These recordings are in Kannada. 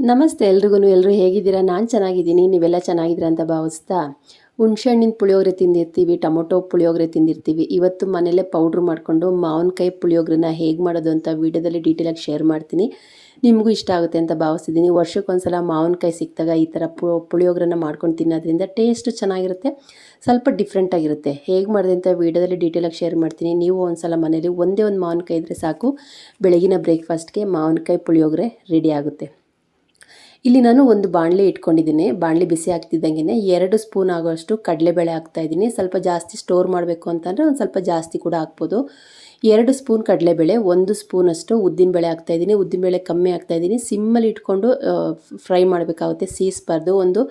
ನಮಸ್ತೆ ಎಲ್ಲರೂ ಹೇಗಿದ್ದೀರಾ? ನಾನು ಚೆನ್ನಾಗಿದ್ದೀನಿ. ನೀವೆಲ್ಲ ಚೆನ್ನಾಗಿದ್ದೀರಾ ಅಂತ ಭಾವಿಸ್ತಾ, ಹುಣ್ಸೆಹಣ್ಣಿನ ಪುಳಿಯೋಗರೆ ತಿಂದಿರ್ತೀವಿ, ಟೊಮೊಟೊ ಪುಳಿಯೋಗರೆ ತಿಂದಿರ್ತೀವಿ. ಇವತ್ತು ಮನೇಲೇ ಪೌಡ್ರ್ ಮಾಡಿಕೊಂಡು ಮಾವಿನಕಾಯಿ ಪುಳಿಯೋಗರೆನ ಹೇಗೆ ಮಾಡೋದು ಅಂತ ವೀಡಿಯೋದಲ್ಲಿ ಡೀಟೇಲಾಗಿ ಶೇರ್ ಮಾಡ್ತೀನಿ. ನಿಮಗೂ ಇಷ್ಟ ಆಗುತ್ತೆ ಅಂತ ಭಾವಿಸ್ತಿದ್ದೀನಿ. ವರ್ಷಕ್ಕೊಂದ್ಸಲ ಮಾವಿನಕಾಯಿ ಸಿಕ್ಕಿದಾಗ ಈ ಥರ ಪುಳಿಯೋಗರೆನ ಮಾಡ್ಕೊಂಡು ತಿನ್ನೋದ್ರಿಂದ ಟೇಸ್ಟು ಚೆನ್ನಾಗಿರುತ್ತೆ, ಸ್ವಲ್ಪ ಡಿಫ್ರೆಂಟಾಗಿರುತ್ತೆ. ಹೇಗೆ ಮಾಡಿದೆ ಅಂತ ವೀಡಿಯೋದಲ್ಲಿ ಡೀಟೇಲಾಗಿ ಶೇರ್ ಮಾಡ್ತೀನಿ. ನೀವು ಒಂದ್ಸಲ ಮನೇಲಿ ಒಂದೇ ಒಂದು ಮಾವಿನಕಾಯಿ ಇದ್ದರೆ ಸಾಕು, ಬೆಳಗಿನ ಬ್ರೇಕ್ಫಾಸ್ಟ್ಗೆ ಮಾವಿನಕಾಯಿ ಪುಳಿಯೋಗರೆ ರೆಡಿ ಆಗುತ್ತೆ. ಇಲ್ಲಿ ನಾನು ಒಂದು ಬಾಣಲಿ ಇಟ್ಕೊಂಡಿದ್ದೀನಿ. ಬಾಣಲಿ ಬಿಸಿ ಆಗ್ತಿದ್ದಂಗೆ 2 ಸ್ಪೂನ್ ಆಗೋಷ್ಟು ಕಡಲೆಬೇಳೆ ಹಾಕ್ತಾಯಿದ್ದೀನಿ. ಸ್ವಲ್ಪ ಜಾಸ್ತಿ ಸ್ಟೋರ್ ಮಾಡಬೇಕು ಅಂತಂದರೆ ಒಂದು ಸ್ವಲ್ಪ ಜಾಸ್ತಿ ಕೂಡ ಹಾಕ್ಬೋದು. 2 ಸ್ಪೂನ್ ಕಡಲೆಬೇಳೆ, 1 ಸ್ಪೂನಷ್ಟು ಉದ್ದಿನಬೇಳೆ ಹಾಕ್ತಾಯಿದ್ದೀನಿ. ಉದ್ದಿನಬೇಳೆ ಕಮ್ಮಿ ಹಾಕ್ತಾಯಿದ್ದೀನಿ. ಸಿಮ್ಮಲ್ಲಿ ಇಟ್ಕೊಂಡು ಫ್ರೈ ಮಾಡಬೇಕಾಗುತ್ತೆ, ಸೀಸ್ಬಾರ್ದು. ಒಂದು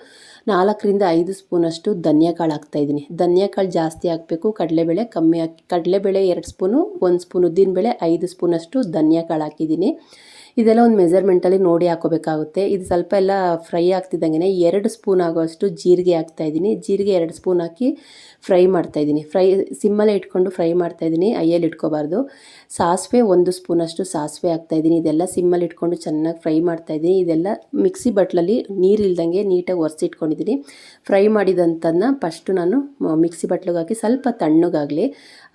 4ರಿಂದ 5 ಸ್ಪೂನಷ್ಟು ಧನಿಯಾಕಾಳು ಹಾಕ್ತಾಯಿದ್ದೀನಿ. ಧನಿಯಾಕಾಳು ಜಾಸ್ತಿ ಹಾಕಬೇಕು, ಕಡಲೆಬೇಳೆ ಕಮ್ಮಿ ಹಾಕಿ. ಕಡಲೆಬೇಳೆ 2 ಸ್ಪೂನು, 1 ಸ್ಪೂನ್ ಉದ್ದಿನಬೇಳೆ, 5 ಸ್ಪೂನಷ್ಟು ಧನಿಯಾಕಾಳು ಹಾಕಿದ್ದೀನಿ. ಇದೆಲ್ಲ ಒಂದು ಮೆಜರ್ಮೆಂಟಲ್ಲಿ ನೋಡಿ ಹಾಕೋಬೇಕಾಗುತ್ತೆ. ಇದು ಸ್ವಲ್ಪ ಎಲ್ಲ ಫ್ರೈ ಆಗ್ತಿದ್ದಂಗೆ 2 ಸ್ಪೂನ್ ಆಗೋಷ್ಟು ಜೀರಿಗೆ ಹಾಕ್ತಾಯಿದ್ದೀನಿ. ಜೀರಿಗೆ 2 ಸ್ಪೂನ್ ಹಾಕಿ ಫ್ರೈ ಮಾಡ್ತಾಯಿದ್ದೀನಿ. ಸಿಮ್ಮಲ್ಲೇ ಇಟ್ಕೊಂಡು ಫ್ರೈ ಮಾಡ್ತಾಯಿದ್ದೀನಿ, ಐಯಲ್ಲಿ ಇಟ್ಕೋಬಾರ್ದು. ಸಾಸಿವೆ 1 ಸ್ಪೂನಷ್ಟು ಸಾಸಿವೆ ಹಾಕ್ತಾಯಿದ್ದೀನಿ. ಇದೆಲ್ಲ ಸಿಮ್ಮಲ್ಲಿ ಇಟ್ಕೊಂಡು ಚೆನ್ನಾಗಿ ಫ್ರೈ ಮಾಡ್ತಾಯಿದ್ದೀನಿ. ಇದೆಲ್ಲ ಮಿಕ್ಸಿ ಬಟ್ಲಲ್ಲಿ ನೀರು ಇಲ್ದಂಗೆ ನೀಟಾಗಿ ಒರೆಸಿಟ್ಕೊಂಡಿದ್ದೀನಿ. ಫ್ರೈ ಮಾಡಿದಂಥದ್ದನ್ನ ಫಸ್ಟು ನಾನು ಮಿಕ್ಸಿ ಬಟ್ಲಿಗೆ ಹಾಕಿ ಸ್ವಲ್ಪ ತಣ್ಣಗಾಗಲಿ.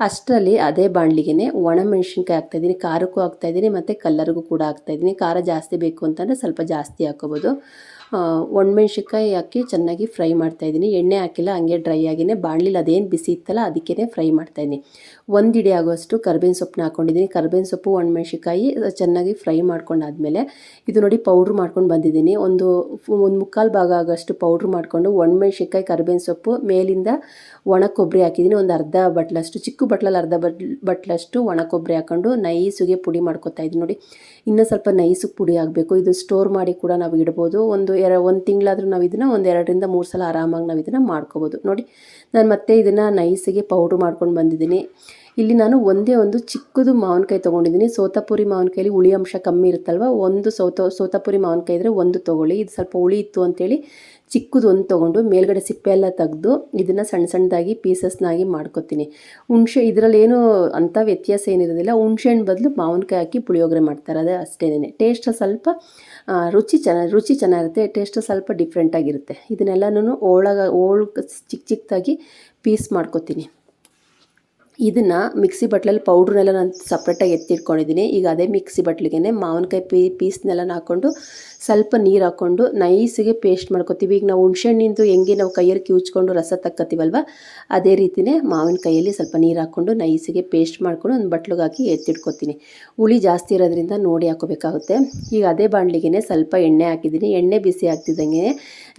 ಅಷ್ಟರಲ್ಲಿ ಅದೇ ಬಾಣಲಿಗೆ ಒಣಮೆಣ್ಸಿನ್ಕಾಯಿ ಹಾಕ್ತಾಯಿದ್ದೀನಿ. ಖಾರಕ್ಕೂ ಹಾಕ್ತಾಯಿದ್ದೀನಿ ಮತ್ತು ಕಲ್ಲರ್ಗೂ ಕೂಡ ಹಾಕ್ತಾಯಿದ್ದೀನಿ. ಖಾರ ಜಾಸ್ತಿ ಬೇಕು ಅಂತಂದರೆ ಸ್ವಲ್ಪ ಜಾಸ್ತಿ ಹಾಕ್ಕೋಬೋದು. ಒಣಮೆಣ್ಸಿನ್ಕಾಯಿ ಹಾಕಿ ಚೆನ್ನಾಗಿ ಫ್ರೈ ಮಾಡ್ತಾಯಿದ್ದೀನಿ. ಎಣ್ಣೆ ಹಾಕಿಲ್ಲ, ಹಂಗೆ ಡ್ರೈ ಆಗಿನೇ ಬಾಣಲಿಲಿ ಅದೇನು ಬಿಸಿ ಇತ್ತಲ್ಲ ಅದಕ್ಕೇ ಫ್ರೈ ಮಾಡ್ತಾಯಿದ್ದೀನಿ. 1 ಹಿಡಿ ಆಗೋಷ್ಟು ಕರ್ಬೇವಿನ ಸೊಪ್ಪನ್ನ ಹಾಕ್ಕೊಂಡಿದ್ದೀನಿ. ಕರ್ಬೇವಿನ ಸೊಪ್ಪು, ಒಣಮೆಣ್ಸಿನ್ಕಾಯಿ ಚೆನ್ನಾಗಿ ಫ್ರೈ ಮಾಡ್ಕೊಂಡಾದ್ಮೇಲೆ ಇದು ನೋಡಿ ಪೌಡ್ರ್ ಮಾಡ್ಕೊಂಡು ಬಂದಿದ್ದೀನಿ. ಒಂದು ಮುಕ್ಕಾಲು ಭಾಗ ಆಗೋಷ್ಟು ಪೌಡ್ರ್ ಮಾಡಿಕೊಂಡು ಒಣಮೆಣ್ಸಿನ್ಕಾಯಿ, ಕರ್ಬೇವಿನ ಸೊಪ್ಪು, ಮೇಲಿಂದ ಒಣ ಕೊಬ್ಬರಿ ಹಾಕಿದ್ದೀನಿ. ಒಂದು ಅರ್ಧ ಬಟ್ಲಷ್ಟು, ಚಿಕ್ಕ ಬಟ್ಲಲ್ಲಿ ಅರ್ಧ ಬಟ್ಲಷ್ಟು ಒಣ ಕೊಬ್ಬರಿ ಹಾಕ್ಕೊಂಡು ನೈಸಿಗೆ ಪುಡಿ ಮಾಡ್ಕೊತಾ ಇದ್ದೀನಿ. ನೋಡಿ ಇನ್ನೂ ಸ್ವಲ್ಪ ನೈಸಿಗೆ ಪುಡಿ ಆಗಬೇಕು. ಇದು ಸ್ಟೋರ್ ಮಾಡಿ ಕೂಡ ನಾವು ಇಡ್ಬೋದು. ಒಂದು ತಿಂಗಳಾದರೂ ನಾವು ಇದನ್ನು ಒಂದು 2ರಿಂದ 3 ಸಲ ಆರಾಮಾಗಿ ನಾವು ಇದನ್ನು ಮಾಡ್ಕೋಬೋದು. ನೋಡಿ ನಾನು ಮತ್ತೆ ಇದನ್ನು ನೈಸಿಗೆ ಪೌಡ್ರ್ ಮಾಡ್ಕೊಂಡು ಬಂದಿದ್ದೀನಿ. ಇಲ್ಲಿ ನಾನು ಒಂದೇ ಒಂದು ಚಿಕ್ಕದು ಮಾವಿನಕಾಯಿ ತೊಗೊಂಡಿದ್ದೀನಿ. ಸೋತಾಪುರಿ ಮಾವಿನಕಾಯಲ್ಲಿ ಹುಳಿ ಅಂಶ ಕಮ್ಮಿ ಇರುತ್ತಲ್ವ, ಒಂದು ಸೋತಾಪುರಿ ಮಾವಿನಕಾಯಿ ಇದ್ದರೆ ಒಂದು ತೊಗೊಳ್ಳಿ. ಇದು ಸ್ವಲ್ಪ ಹುಳಿ ಇತ್ತು ಅಂತೇಳಿ ಚಿಕ್ಕದು ಒಂದು ತೊಗೊಂಡು ಮೇಲ್ಗಡೆ ಸಿಪ್ಪೆ ಎಲ್ಲ ತೆಗೆದು ಇದನ್ನು ಸಣ್ಣ ಸಣ್ಣದಾಗಿ ಪೀಸಸ್ನಾಗಿ ಮಾಡ್ಕೊತೀನಿ. ಇದರಲ್ಲೇನು ಅಂಥ ವ್ಯತ್ಯಾಸ ಏನಿರೋದಿಲ್ಲ. ಹುಣ್ಸೆಹಣ್ಣು ಬದಲು ಮಾವಿನಕಾಯಿ ಹಾಕಿ ಪುಳಿಯೋಗರೆ ಮಾಡ್ತಾರೆ, ಅದು ಅಷ್ಟೇನೆ. ಟೇಸ್ಟ್ ಸ್ವಲ್ಪ ರುಚಿ ಚೆನ್ನಾಗಿರುತ್ತೆ. ಟೇಸ್ಟ್ ಸ್ವಲ್ಪ ಡಿಫ್ರೆಂಟಾಗಿರುತ್ತೆ. ಇದನ್ನೆಲ್ಲನೂ ಚಿಕ್ಕದಾಗಿ ಪೀಸ್ ಮಾಡ್ಕೊತೀನಿ. ಇದನ್ನು ಮಿಕ್ಸಿ ಬಟ್ಲಲ್ಲಿ ಪೌಡ್ರನ್ನೆಲ್ಲ ನಾನು ಸಪ್ರೇಟಾಗಿ ಎತ್ತಿಟ್ಕೊಂಡಿದ್ದೀನಿ. ಈಗ ಅದೇ ಮಿಕ್ಸಿ ಬಟ್ಲಿಗೆ ಮಾವಿನಕಾಯಿ ಪೀಸ್ನೆಲ್ಲ ಹಾಕ್ಕೊಂಡು ಸ್ವಲ್ಪ ನೀರು ಹಾಕ್ಕೊಂಡು ನೈಸಿಗೆ ಪೇಸ್ಟ್ ಮಾಡ್ಕೊತೀವಿ. ಈಗ ನಾವು ಹುಣ್ಸೆಹಣ್ಣಿಂದು ಹೆಂಗೆ ನಾವು ಕೈಯಲ್ಲಿ ಕಿವುಚ್ಕೊಂಡು ರಸ ತಕ್ಕತ್ತೀವಲ್ವ, ಅದೇ ರೀತಿಯೇ ಮಾವಿನಕಾಯಲ್ಲಿ ಸ್ವಲ್ಪ ನೀರು ಹಾಕ್ಕೊಂಡು ನೈಸಿಗೆ ಪೇಸ್ಟ್ ಮಾಡ್ಕೊಂಡು ಒಂದು ಬಟ್ಲಿಗೆ ಹಾಕಿ ಎತ್ತಿಟ್ಕೊತೀನಿ. ಹುಳಿ ಜಾಸ್ತಿ ಇರೋದ್ರಿಂದ ನೋಡಿ ಹಾಕೋಬೇಕಾಗುತ್ತೆ. ಈಗ ಅದೇ ಬಾಣಲಿಗೆ ಸ್ವಲ್ಪ ಎಣ್ಣೆ ಹಾಕಿದ್ದೀನಿ. ಎಣ್ಣೆ ಬಿಸಿ ಆಗ್ತಿದ್ದಂಗೆ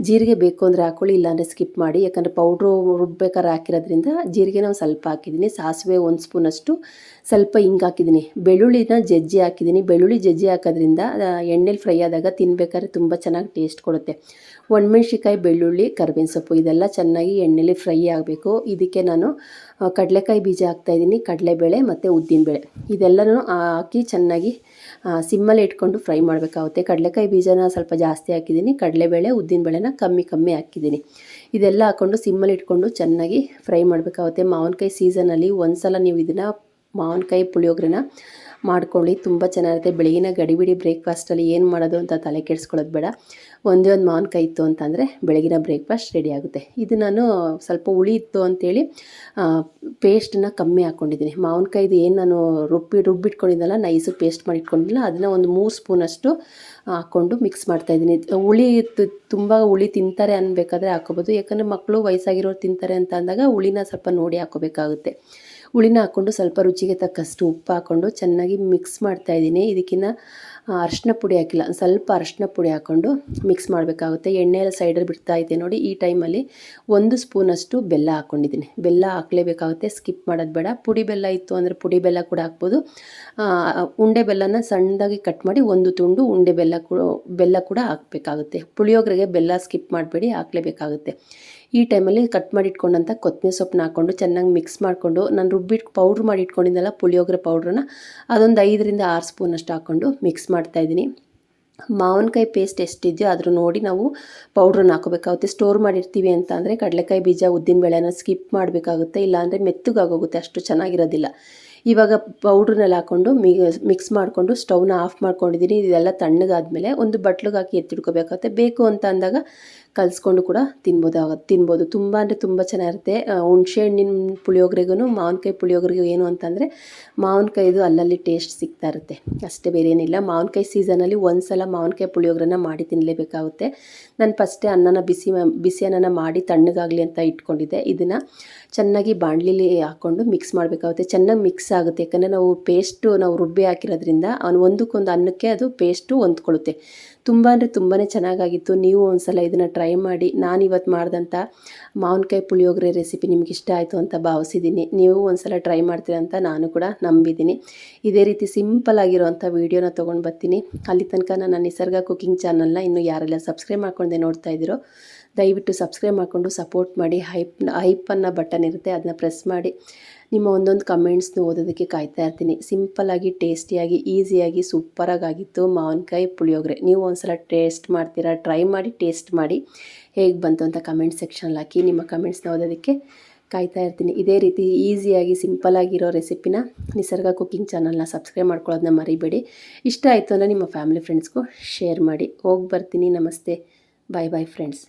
ಜೀರಿಗೆ ಬೇಕು ಅಂದರೆ ಹಾಕ್ಕೊಳ್ಳಿ, ಇಲ್ಲಾಂದರೆ ಸ್ಕಿಪ್ ಮಾಡಿ. ಯಾಕಂದರೆ ಪೌಡ್ರು ರುಬ್ಬೇಕಾದ್ರೆ ಹಾಕಿರೋದ್ರಿಂದ ಜೀರಿಗೆ ಒಂದು ಸ್ವಲ್ಪ ಹಾಕಿದ್ದೀನಿ. ಸಾಸಿವೆ 1 ಸ್ಪೂನಷ್ಟು, ಸ್ವಲ್ಪ ಹಿಂಗೆ ಹಾಕಿದ್ದೀನಿ. ಬೆಳ್ಳುಳ್ಳಿನ ಜಜ್ಜಿ ಹಾಕಿದ್ದೀನಿ. ಬೆಳ್ಳುಳ್ಳಿ ಜಜ್ಜಿ ಹಾಕೋದ್ರಿಂದ ಎಣ್ಣೆಲಿ ಫ್ರೈ ಆದಾಗ ತಿನ್ಬೇಕಾದ್ರೆ ತುಂಬ ಚೆನ್ನಾಗಿ ಟೇಸ್ಟ್ ಕೊಡುತ್ತೆ. ಒಣಮೆಣ್ಸಿನ್ಕಾಯಿ, ಬೆಳ್ಳುಳ್ಳಿ, ಕರ್ಬೇವಿನ ಸೊಪ್ಪು ಇದೆಲ್ಲ ಚೆನ್ನಾಗಿ ಎಣ್ಣೆಲಿ ಫ್ರೈ ಆಗಬೇಕು. ಇದಕ್ಕೆ ನಾನು ಕಡಲೆಕಾಯಿ ಬೀಜ ಹಾಕ್ತಾಯಿದ್ದೀನಿ, ಕಡಲೆಬೇಳೆ ಮತ್ತು ಉದ್ದಿನಬೇಳೆ ಇದೆಲ್ಲನೂ ಹಾಕಿ ಚೆನ್ನಾಗಿ ಸಿಮ್ಮಲ್ಲಿ ಇಟ್ಕೊಂಡು ಫ್ರೈ ಮಾಡಬೇಕಾಗುತ್ತೆ. ಕಡಲೆಕಾಯಿ ಬೀಜನ ಸ್ವಲ್ಪ ಜಾಸ್ತಿ ಹಾಕಿದ್ದೀನಿ, ಕಡಲೆಬೇಳೆ, ಉದ್ದಿನಬೇಳೆನ ಕಮ್ಮಿ ಹಾಕಿದ್ದೀನಿ. ಇದೆಲ್ಲ ಹಾಕ್ಕೊಂಡು ಸಿಮ್ಮಲ್ಲಿ ಇಟ್ಕೊಂಡು ಚೆನ್ನಾಗಿ ಫ್ರೈ ಮಾಡಬೇಕಾಗುತ್ತೆ. ಮಾವಿನಕಾಯಿ ಸೀಸನಲ್ಲಿ ಒಂದು ಸಲ ನೀವು ಇದನ್ನು ಮಾವಿನಕಾಯಿ ಪುಳಿಯೋಗರೆನ ಮಾಡ್ಕೊಳ್ಳಿ, ತುಂಬ ಚೆನ್ನಾಗಿರುತ್ತೆ. ಬೆಳಗಿನ ಗಡಿಬಿಡಿ ಬ್ರೇಕ್ಫಾಸ್ಟಲ್ಲಿ ಏನು ಮಾಡೋದು ಅಂತ ತಲೆ ಕೆಡಿಸ್ಕೊಳ್ಳೋದು ಬೇಡ. ಒಂದೇ ಒಂದು ಮಾವಿನಕಾಯಿ ಇತ್ತು ಅಂತಂದರೆ ಬೆಳಗಿನ ಬ್ರೇಕ್ಫಾಸ್ಟ್ ರೆಡಿ ಆಗುತ್ತೆ. ಇದು ನಾನು ಸ್ವಲ್ಪ ಹುಳಿ ಇತ್ತು ಅಂಥೇಳಿ ಪೇಸ್ಟನ್ನ ಕಮ್ಮಿ ಹಾಕ್ಕೊಂಡಿದ್ದೀನಿ. ಮಾವಿನಕಾಯಿದು ಏನು ನಾನು ರುಬ್ಬಿಟ್ಕೊಂಡಿದ್ದಲ್ಲ, ನೈಸು ಪೇಸ್ಟ್ ಮಾಡಿ ಇಟ್ಕೊಂಡಿಲ್ಲ, ಅದನ್ನು ಒಂದು 3 ಸ್ಪೂನಷ್ಟು ಹಾಕ್ಕೊಂಡು ಮಿಕ್ಸ್ ಮಾಡ್ತಾಯಿದ್ದೀನಿ. ತುಂಬ ಹುಳಿ ತಿಂತಾರೆ ಅನ್ಬೇಕಾದ್ರೆ ಹಾಕ್ಕೋಬೋದು. ಯಾಕಂದರೆ ಮಕ್ಕಳು, ವಯಸ್ಸಾಗಿರೋರು ತಿಂತಾರೆ ಅಂತ ಅಂದಾಗ ಹುಳಿನ ಸ್ವಲ್ಪ ನೋಡಿ ಹಾಕ್ಕೋಬೇಕಾಗುತ್ತೆ. ಹುಳಿನ ಹಾಕ್ಕೊಂಡು ಸ್ವಲ್ಪ ರುಚಿಗೆ ತಕ್ಕಷ್ಟು ಉಪ್ಪು ಹಾಕ್ಕೊಂಡು ಚೆನ್ನಾಗಿ ಮಿಕ್ಸ್ ಮಾಡ್ತಾಯಿದ್ದೀನಿ. ಇದಕ್ಕಿಂತ ಅರಿಶಿನ ಪುಡಿ ಹಾಕಿಲ್ಲ, ಸ್ವಲ್ಪ ಅರಿಶಿನ ಪುಡಿ ಹಾಕ್ಕೊಂಡು ಮಿಕ್ಸ್ ಮಾಡಬೇಕಾಗುತ್ತೆ. ಎಣ್ಣೆ ಎಲ್ಲ ಸೈಡಲ್ಲಿ ಬಿಡ್ತಾ ಇದೆ ನೋಡಿ. ಈ ಟೈಮಲ್ಲಿ 1 ಸ್ಪೂನಷ್ಟು ಬೆಲ್ಲ ಹಾಕ್ಕೊಂಡಿದ್ದೀನಿ. ಬೆಲ್ಲ ಹಾಕಲೇಬೇಕಾಗುತ್ತೆ, ಸ್ಕಿಪ್ ಮಾಡೋದು ಬೇಡ. ಪುಡಿ ಬೆಲ್ಲ ಇತ್ತು ಅಂದರೆ ಪುಡಿ ಬೆಲ್ಲ ಕೂಡ ಹಾಕ್ಬೋದು. ಉಂಡೆ ಬೆಲ್ಲನ ಸಣ್ಣದಾಗಿ ಕಟ್ ಮಾಡಿ ಒಂದು ತುಂಡು ಉಂಡೆ ಬೆಲ್ಲ ಕೂಡ ಹಾಕಬೇಕಾಗುತ್ತೆ. ಪುಳಿಯೋಗರೆಗೆ ಬೆಲ್ಲ ಸ್ಕಿಪ್ ಮಾಡಬೇಡಿ, ಹಾಕಲೇಬೇಕಾಗುತ್ತೆ. ಈ ಟೈಮಲ್ಲಿ ಕಟ್ ಮಾಡಿ ಇಟ್ಕೊಂಡಂಥ ಕೊತ್ತಂಬರಿ ಸೊಪ್ಪನ್ನ ಹಾಕ್ಕೊಂಡು ಚೆನ್ನಾಗಿ ಮಿಕ್ಸ್ ಮಾಡಿಕೊಂಡು, ನಾನು ಪೌಡ್ರ್ ಮಾಡಿ ಇಟ್ಕೊಂಡಿದ್ದೆಲ್ಲ ಪುಳಿಯೋಗರೆ ಪೌಡ್ರನ್ನ ಅದೊಂದು 5ರಿಂದ 6 ಸ್ಪೂನಷ್ಟು ಹಾಕ್ಕೊಂಡು ಮಿಕ್ಸ್ ಮಾಡ್ತಾಯಿದ್ದೀನಿ. ಮಾವಿನಕಾಯಿ ಪೇಸ್ಟ್ ಎಷ್ಟಿದೆಯೋ ಅದ್ರ ನೋಡಿ ನಾವು ಪೌಡ್ರನ್ನ ಹಾಕೋಬೇಕಾಗುತ್ತೆ. ಸ್ಟೋರ್ ಮಾಡಿರ್ತೀವಿ ಅಂತ ಅಂದರೆ ಕಡಲೆಕಾಯಿ ಬೀಜ, ಉದ್ದಿನಬೇಳೆನ ಸ್ಕಿಪ್ ಮಾಡಬೇಕಾಗುತ್ತೆ, ಇಲ್ಲಾಂದರೆ ಮೆತ್ತಗಾಗೋಗುತ್ತೆ, ಅಷ್ಟು ಚೆನ್ನಾಗಿರೋದಿಲ್ಲ. ಇವಾಗ ಪೌಡ್ರನ್ನೆಲ್ಲ ಹಾಕ್ಕೊಂಡು ಮಿಕ್ಸ್ ಮಾಡಿಕೊಂಡು ಸ್ಟವ್ನ ಆಫ್ ಮಾಡ್ಕೊಂಡಿದ್ದೀನಿ. ಇದೆಲ್ಲ ತಣ್ಣಗಾದ್ಮೇಲೆ ಒಂದು ಬಟ್ಲಿಗೆ ಹಾಕಿ ಎತ್ತಿಡ್ಕೋಬೇಕಾಗುತ್ತೆ. ಬೇಕು ಅಂತ ಅಂದಾಗ ಕಲಿಸ್ಕೊಂಡು ಕೂಡ ತಿನ್ಬೋದು. ತುಂಬ ಅಂದರೆ ತುಂಬ ಚೆನ್ನಾಗಿರುತ್ತೆ. ಹುಣಸೆ ಹಣ್ಣಿನ ಪುಳಿಯೋಗರೆಗೂ ಮಾವಿನಕಾಯಿ ಪುಳಿಯೋಗರೆಗೂ ಏನು ಅಂತಂದರೆ ಮಾವಿನಕಾಯಿದು ಅಲ್ಲಲ್ಲಿ ಟೇಸ್ಟ್ ಸಿಗ್ತಾ ಇರುತ್ತೆ, ಅಷ್ಟೇ ಬೇರೆ ಏನಿಲ್ಲ. ಮಾವಿನಕಾಯಿ ಸೀಸನಲ್ಲಿ ಒಂದು ಸಲ ಮಾವಿನಕಾಯಿ ಪುಳಿಯೋಗರೆನ ಮಾಡಿ ತಿನ್ನಲೇಬೇಕಾಗುತ್ತೆ. ನಾನು ಫಸ್ಟೇ ಬಿಸಿ ಅನ್ನನ ಮಾಡಿ ತಣ್ಣಗಾಗಲಿ ಅಂತ ಇಟ್ಕೊಂಡಿದ್ದೆ. ಇದನ್ನು ಚೆನ್ನಾಗಿ ಬಾಣಲಿಲಿ ಹಾಕ್ಕೊಂಡು ಮಿಕ್ಸ್ ಮಾಡಬೇಕಾಗುತ್ತೆ. ಚೆನ್ನಾಗಿ ಮಿಕ್ಸ್ ಆಗುತ್ತೆ, ಯಾಕಂದರೆ ನಾವು ರುಬ್ಬಿ ಹಾಕಿರೋದ್ರಿಂದ ಒಂದಕ್ಕೊಂದು ಅನ್ನಕ್ಕೆ ಅದು ಪೇಸ್ಟು ಹೊಂದ್ಕೊಳ್ಳುತ್ತೆ. ತುಂಬ ಅಂದರೆ ತುಂಬಾ ಚೆನ್ನಾಗಾಗಿತ್ತು. ನೀವು ಒಂದ್ಸಲ ಇದನ್ನು ಟ್ರೈ ಮಾಡಿ. ನಾನು ಇವತ್ತು ಮಾಡಿದಂಥ ಮಾವಿನಕಾಯಿ ಪುಳಿಯೋಗರೆ ರೆಸಿಪಿ ನಿಮ್ಗೆ ಇಷ್ಟ ಆಯಿತು ಅಂತ ಭಾವಿಸಿದ್ದೀನಿ. ನೀವು ಒಂದ್ಸಲ ಟ್ರೈ ಮಾಡ್ತೀರ ಅಂತ ನಾನು ಕೂಡ ನಂಬಿದ್ದೀನಿ. ಇದೇ ರೀತಿ ಸಿಂಪಲ್ ಆಗಿರೋವಂಥ ವೀಡಿಯೋನ ತೊಗೊಂಡು ಬರ್ತೀನಿ. ಅಲ್ಲಿ ತನಕ ನನ್ನ ನಿಸರ್ಗ ಕುಕಿಂಗ್ ಚಾನಲ್ನ ಇನ್ನೂ ಯಾರೆಲ್ಲ ಸಬ್ಸ್ಕ್ರೈಬ್ ಮಾಡ್ಕೊಂಡೆ ನೋಡ್ತಾ ಇದ್ದೀರೋ ದಯವಿಟ್ಟು ಸಬ್ಸ್ಕ್ರೈಬ್ ಮಾಡಿಕೊಂಡು ಸಪೋರ್ಟ್ ಮಾಡಿ. ಹೈಪನ್ನ ಬಟನ್ ಇರುತ್ತೆ, ಅದನ್ನ ಪ್ರೆಸ್ ಮಾಡಿ. ನಿಮ್ಮ ಒಂದೊಂದು ಕಮೆಂಟ್ಸ್ನ ಓದೋದಕ್ಕೆ ಕಾಯ್ತಾ ಇರ್ತೀನಿ. ಸಿಂಪಲ್ಲಾಗಿ ಟೇಸ್ಟಿಯಾಗಿ ಈಸಿಯಾಗಿ ಸೂಪರಾಗಿತ್ತು ಮಾವಿನಕಾಯಿ ಪುಳಿಯೋಗರೆ. ನೀವು ಒಂದ್ಸಲ ಟ್ರೈ ಮಾಡಿ ಟೇಸ್ಟ್ ಮಾಡಿ ಹೇಗೆ ಬಂತು ಅಂತ ಕಮೆಂಟ್ ಸೆಕ್ಷನಲ್ಲಿ ಹಾಕಿ. ನಿಮ್ಮ ಕಮೆಂಟ್ಸ್ನ ಓದೋದಕ್ಕೆ ಕಾಯ್ತಾ ಇರ್ತೀನಿ. ಇದೇ ರೀತಿ ಈಸಿಯಾಗಿ ಸಿಂಪಲ್ಲಾಗಿರೋ ರೆಸಿಪಿನ ನಿಸರ್ಗ ಕುಕಿಂಗ್ ಚಾನಲ್ನ ಸಬ್ಸ್ಕ್ರೈಬ್ ಮಾಡ್ಕೊಳ್ಳೋದನ್ನ ಮರಿಬೇಡಿ. ಇಷ್ಟ ಆಯಿತು ಅಂದರೆ ನಿಮ್ಮ ಫ್ಯಾಮಿಲಿ ಫ್ರೆಂಡ್ಸ್ಗೂ ಶೇರ್ ಮಾಡಿ. ಹೋಗಿ ಬರ್ತೀನಿ. ನಮಸ್ತೆ. Bye friends.